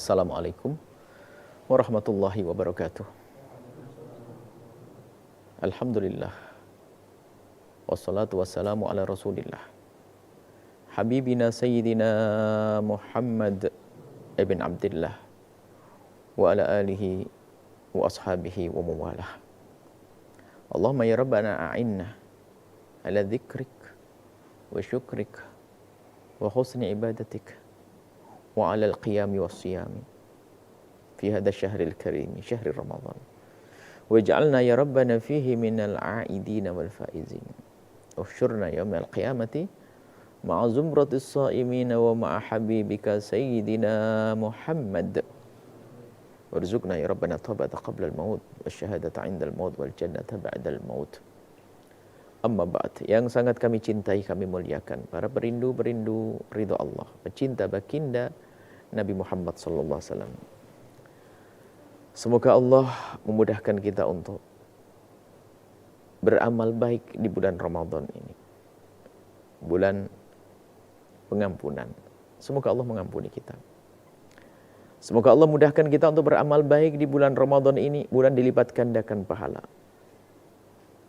Assalamualaikum warahmatullahi wabarakatuh. Alhamdulillah. Wassalatu wassalamu ala rasulillah. Habibina Sayyidina Muhammad ibn Abdillah wa ala alihi wa ashabihi wa mawalah. Allahumma ya Rabbana a'inna ala dhikrik wa syukrik wa husni ibadatik wa ala al-qiyami wa siyami fi hadha syahril karim, syahri Ramadan. Waj'alna ya Rabbana fihi minal a'idina wal faizin. Uhsyurna yawmal qiyamati ma'a zumratis sha'imina wa ma'a habibika Sayyidina Muhammad. Warzuqna ya Rabbana tawbata qabla al-maut wa syahadata 'inda al-maut wal jannata ba'da al-maut. Amma ba'd, yang sangat kami cintai, kami muliakan, para perindu-perindu ridha Allah, pecinta baginda Nabi Muhammad sallallahu alaihi wasallam. Semoga Allah memudahkan kita untuk beramal baik di bulan Ramadan ini. Bulan pengampunan. Semoga Allah mengampuni kita. Semoga Allah mudahkan kita untuk beramal baik di bulan Ramadan ini, bulan dilipat gandakan pahala.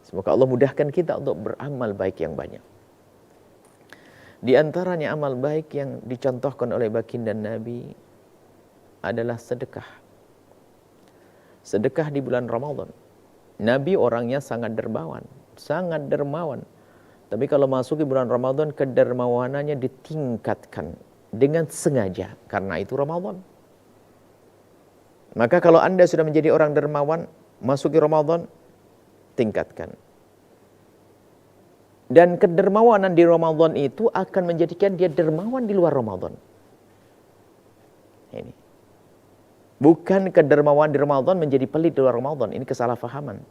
Semoga Allah mudahkan kita untuk beramal baik yang banyak. Di antaranya amal baik yang dicontohkan oleh baginda Nabi adalah sedekah. Sedekah di bulan Ramadan. Nabi orangnya sangat dermawan, sangat dermawan. Tapi kalau masuk di bulan Ramadan, kedermawanannya ditingkatkan dengan sengaja karena itu Ramadan. Maka kalau Anda sudah menjadi orang dermawan, masuk di Ramadan, tingkatkan. Dan kedermawanan di Ramadan itu akan menjadikan dia dermawan di luar Ramadan. Ini. Bukan kedermawan di Ramadan menjadi pelit di luar Ramadan. Ini kesalahpahaman.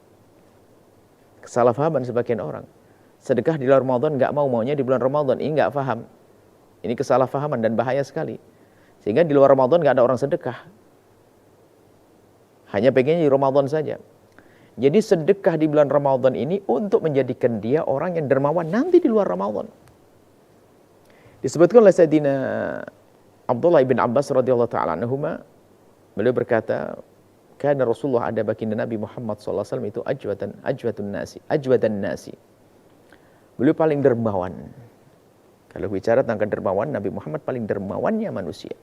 Kesalahpahaman sebagian orang. Sedekah di luar Ramadan nggak maunya di bulan Ramadan. Ini nggak paham. Ini kesalahpahaman dan bahaya sekali. Sehingga di luar Ramadan nggak ada orang sedekah. Hanya pengennya di Ramadan saja. Jadi sedekah di bulan Ramadan ini untuk menjadikan dia orang yang dermawan nanti di luar Ramadan. Disebutkan oleh Sayyidina Abdullah bin Abbas radhiyallahu ta'ala anhuma, beliau berkata, "Kana Rasulullah, ada baginda Nabi Muhammad sallallahu alaihi wasallam itu ajwadan nasi. Beliau paling dermawan. Kalau bicara tentang kedermawan, Nabi Muhammad paling dermawannya manusia.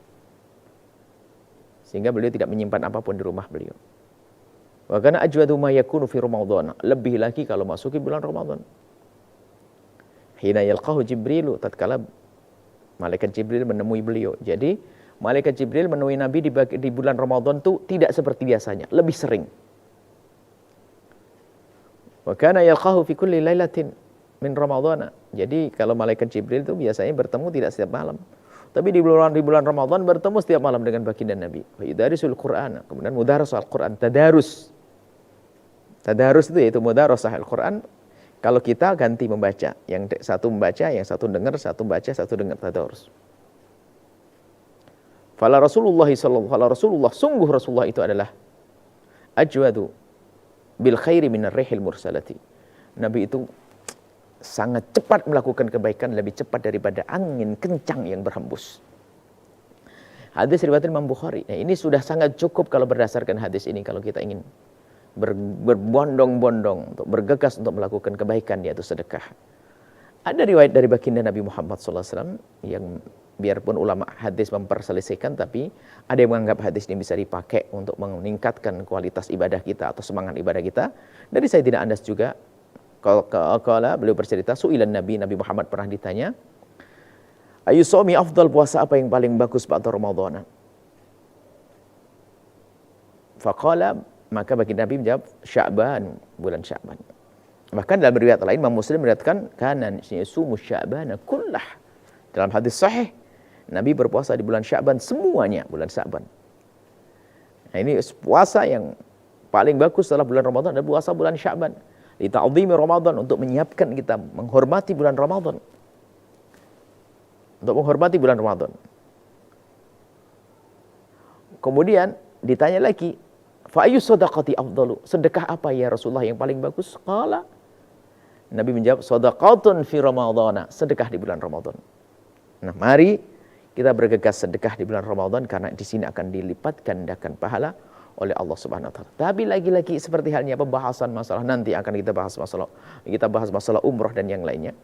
Sehingga beliau tidak menyimpan apapun di rumah beliau. Wa kana ajwadu ma yakunu fi Ramadan. Lebih lagi kalau masuk di bulan Ramadan. Hina yalqahu Jibril, tatkala malaikat Jibril menemui beliau. Jadi malaikat Jibril menemui Nabi di bulan Ramadan itu tidak seperti biasanya, lebih sering. Wa kana yalqahu fi kulli lailatin min Ramadhan. Jadi kalau malaikat Jibril itu biasanya bertemu tidak setiap malam. Tapi di bulan Ramadan bertemu setiap malam dengan baginda Nabi. Wa yudarisul Qur'an. Kemudian mudarasah Al-Qur'an, tadarus. Tadarus itu yaitu mudarasah Al-Qur'an. Kalau kita ganti membaca, yang satu membaca, yang satu dengar, satu baca, satu dengar, tadarus. Fala Rasulullah sungguh Rasulullah itu adalah ajwadu bil khairi minar rihil mursalati. Nabi itu sangat cepat melakukan kebaikan, lebih cepat daripada angin kencang yang berhembus. Hadis riwayat Imam Bukhari. Nah, ini sudah sangat cukup kalau berdasarkan hadis ini kalau kita ingin berbondong-bondong untuk bergegas untuk melakukan kebaikan, yaitu sedekah. Ada riwayat dari baginda Nabi Muhammad SAW yang biarpun ulama hadis memperselisihkan, tapi ada yang menganggap hadis ini bisa dipakai untuk meningkatkan kualitas ibadah kita atau semangat ibadah kita. Dari Sayyidina Anas juga, kalau beliau bercerita, su'ilan Nabi Muhammad pernah ditanya, ayu somi afdal, puasa apa yang paling bagus pada Ramadan? Faqala, maka bagi Nabi menjawab, Sya'ban, bulan Sya'ban. Bahkan dalam riwayat lain, Imam Muslim meriwayatkan, kana yasumu Sya'bana kullah. Dalam hadis sahih, Nabi berpuasa di bulan Sya'ban semuanya, bulan Sya'ban. Nah, ini puasa yang paling bagus setelah bulan Ramadan adalah puasa bulan Sya'ban. Li ta'dhimi Ramadan, untuk menyiapkan kita menghormati bulan Ramadan. Untuk menghormati bulan Ramadan. Kemudian ditanya lagi, fa ayyu shadaqati afdalu? Sedekah apa ya Rasulullah yang paling bagus? Qala, Nabi menjawab, shadaqatun fi Ramadhana, sedekah di bulan Ramadan. Nah, mari kita bergegas sedekah di bulan Ramadan karena di sini akan dilipat gandakan pahala oleh Allah Subhanahu wa taala. Tapi lagi-lagi seperti halnya pembahasan masalah nanti akan kita bahas masalah umroh dan yang lainnya.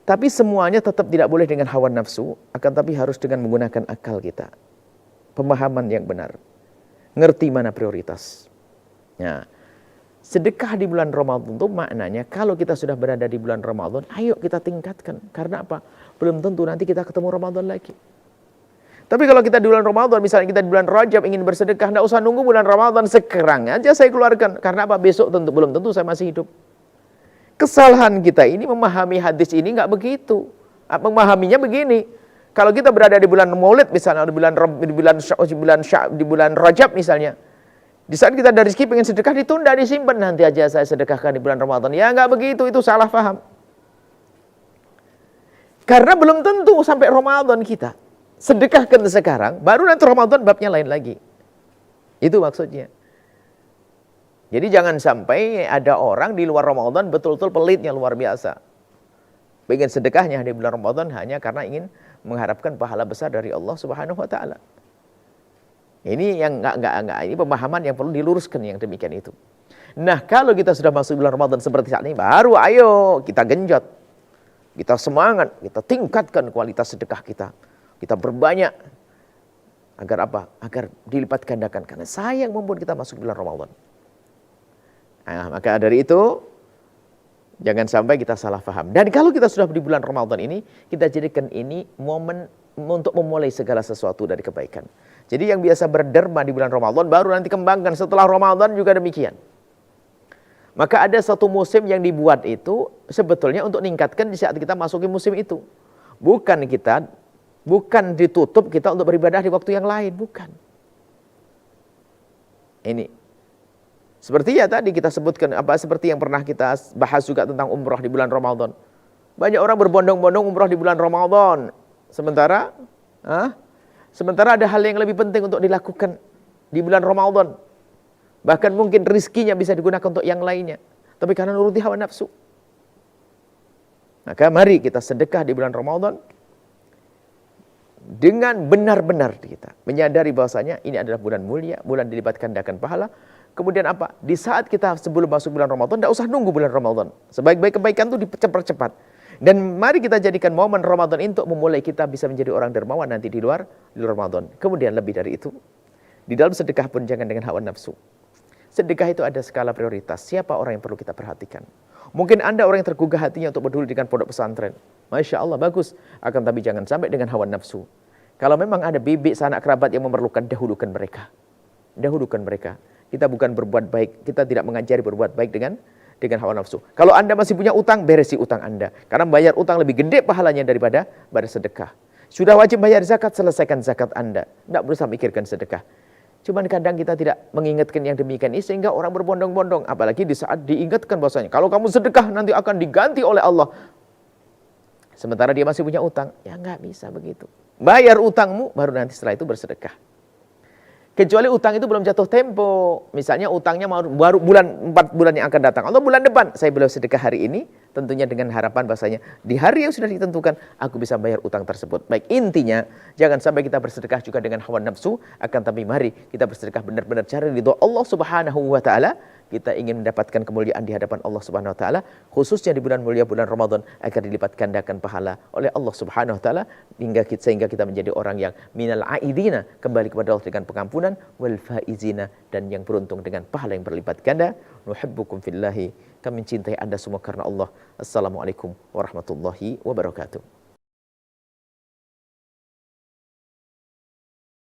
Tapi semuanya tetap tidak boleh dengan hawa nafsu, akan tapi harus dengan menggunakan akal kita. Pemahaman yang benar. Ngerti mana prioritas. Nah, sedekah di bulan Ramadan itu maknanya kalau kita sudah berada di bulan Ramadan, ayo kita tingkatkan. Karena apa? Belum tentu nanti kita ketemu Ramadan lagi. Tapi kalau kita di bulan Ramadan, misalnya kita di bulan Rajab ingin bersedekah, tidak usah nunggu bulan Ramadan, sekarang aja saya keluarkan. Karena apa? Besok belum tentu saya masih hidup. Kesalahan kita ini memahami hadis ini nggak begitu. Memahaminya begini. Kalau kita berada di bulan Maulid misalnya, di bulan Rajab misalnya, di saat kita ada rezeki pengen sedekah ditunda, disimpan, nanti aja saya sedekahkan di bulan Ramadan. Ya nggak begitu, itu salah paham. Karena belum tentu sampai Ramadan kita sedekahkan sekarang, baru nanti Ramadan babnya lain lagi. Itu maksudnya. Jadi jangan sampai ada orang di luar Ramadan betul-betul pelitnya luar biasa. Pengen sedekahnya di bulan Ramadan hanya karena ingin mengharapkan pahala besar dari Allah Subhanahu wa taala. Ini yang ini pemahaman yang perlu diluruskan yang demikian itu. Nah, kalau kita sudah masuk bulan Ramadan seperti saat ini, baru ayo kita genjot. Kita semangat, kita tingkatkan kualitas sedekah kita. Kita berbanyak. Agar apa? Agar dilipat gandakan. Karena sayang membuat kita masuk bulan Ramadan. Nah, maka dari itu, jangan sampai kita salah paham. Dan kalau kita sudah di bulan Ramadan ini, kita jadikan ini momen untuk memulai segala sesuatu dari kebaikan. Jadi yang biasa berderma di bulan Ramadan, baru nanti kembangkan setelah Ramadan juga demikian. Maka ada satu musim yang dibuat itu sebetulnya untuk meningkatkan di saat kita masuki musim itu. Bukan ditutup kita untuk beribadah di waktu yang lain, bukan. Ini. Seperti ya tadi kita sebutkan, seperti yang pernah kita bahas juga tentang umrah di bulan Ramadan. Banyak orang berbondong-bondong umrah di bulan Ramadan. Sementara ada hal yang lebih penting untuk dilakukan di bulan Ramadan. Bahkan mungkin rizkinya bisa digunakan untuk yang lainnya. Tapi karena nuruti hawa nafsu. Maka mari kita sedekah di bulan Ramadan dengan benar-benar kita menyadari bahwasanya ini adalah bulan mulia, bulan dilipat gandakan pahala. Kemudian apa? Di saat kita sebelum masuk bulan Ramadan, tidak usah nunggu bulan Ramadan. Sebaik-baik kebaikan itu dipercepat. Dan mari kita jadikan momen Ramadan untuk memulai kita bisa menjadi orang dermawan nanti di luar Ramadan. Kemudian lebih dari itu, di dalam sedekah pun jangan dengan hawa nafsu. Sedekah itu ada skala prioritas. Siapa orang yang perlu kita perhatikan? Mungkin Anda orang yang tergugah hatinya untuk peduli dengan pondok pesantren. Masya Allah, bagus. Akan tapi jangan sampai dengan hawa nafsu. Kalau memang ada bibik sanak kerabat yang memerlukan, dahulukan mereka. Dahulukan mereka. Kita bukan berbuat baik, kita tidak mengajari berbuat baik dengan hawa nafsu. Kalau Anda masih punya utang, beresi utang Anda. Karena bayar utang lebih gede pahalanya daripada sedekah. Sudah wajib bayar zakat, selesaikan zakat Anda. Tidak berusaha mikirkan sedekah. Cuman kadang kita tidak mengingatkan yang demikian ini sehingga orang berbondong-bondong. Apalagi di saat diingatkan bahwasanya kalau kamu sedekah nanti akan diganti oleh Allah. Sementara dia masih punya utang, ya nggak bisa begitu. Bayar utangmu, baru nanti setelah itu bersedekah. Kecuali utang itu belum jatuh tempo. Misalnya utangnya baru 4 bulan yang akan datang. Atau bulan depan, saya belum sedekah hari ini. Tentunya dengan harapan bahasanya di hari yang sudah ditentukan, aku bisa bayar utang tersebut. Baik, intinya, jangan sampai kita bersedekah juga dengan hawa nafsu. Akan tapi mari kita bersedekah benar-benar cari ridho Allah Subhanahu wa ta'ala. Kita ingin mendapatkan kemuliaan di hadapan Allah Subhanahu wa ta'ala. Khususnya di bulan mulia bulan Ramadan. Agar dilipat gandakan pahala oleh Allah Subhanahu wa ta'ala. Sehingga kita menjadi orang yang minal aidina. Kembali kepada Allah dengan pengampunan. Wal faizina. Dan yang beruntung dengan pahala yang berlipat ganda. Nuhibbukum fillahi. Kami mencintai Anda semua karena Allah. Assalamualaikum warahmatullahi wabarakatuh.